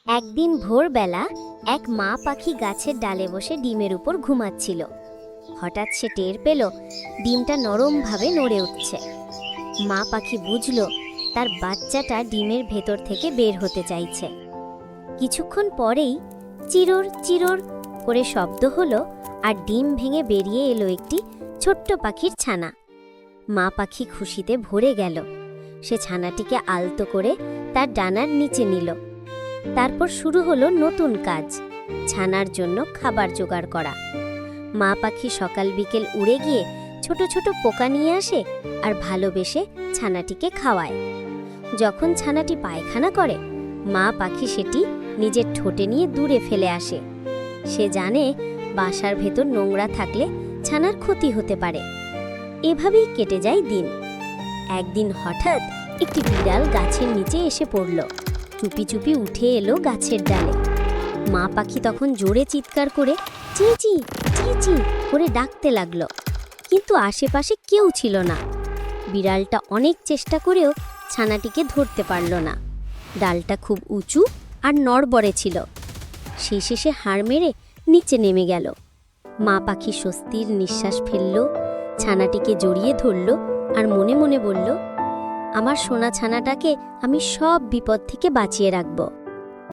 একদিন ভোরবেলা এক মা পাখি গাছের ডালে বসে ডিমের উপর ঘুমাচ্ছিল। হঠাৎ সে টের পেল ডিমটা নরমভাবে নড়ে উঠছে। মা পাখি বুঝল তার বাচ্চাটা ডিমের ভেতর থেকে বের হতে চাইছে। কিছুক্ষণ পরেই চিরর চিরর করে শব্দ হলো, আর ডিম ভেঙে বেরিয়ে এলো একটি ছোট্ট পাখির ছানা। মা পাখি খুশিতে ভরে গেল। সে ছানাটিকে আলতো করে তার ডানার নিচে নিল। তারপর শুরু হলো নতুন কাজ, ছানার জন্য খাবার জোগাড় করা। মা পাখি সকাল বিকেল উড়ে গিয়ে ছোট ছোট পোকা নিয়ে আসে আর ভালোবেসে ছানাটিকে খাওয়ায়। যখন ছানাটি পায়খানা করে, মা পাখি সেটি নিজের ঠোঁটে নিয়ে দূরে ফেলে আসে। সে জানে বাসার ভেতর নোংরা থাকলে ছানার ক্ষতি হতে পারে। এভাবেই কেটে যায় দিন। একদিন হঠাৎ একটি বিড়াল গাছের নিচে এসে পড়ল। চুপি চুপি উঠে এলো গাছের ডালে। মা পাখি তখন জোরে চিৎকার করে চিচি চিচি করে ডাকতে লাগলো, কিন্তু আশেপাশে কেউ ছিল না। বিড়ালটা অনেক চেষ্টা করেও ছানাটিকে ধরতে পারল না। ডালটা খুব উঁচু আর নড়বড়ে ছিল। শেষে সে হাড় মেরে নিচে নেমে গেল। মা পাখি স্বস্তির নিঃশ্বাস ফেলল, ছানাটিকে জড়িয়ে ধরল আর মনে মনে বলল, আমার সোনা ছানাটাকে আমি সব বিপদ থেকে বাঁচিয়ে রাখব।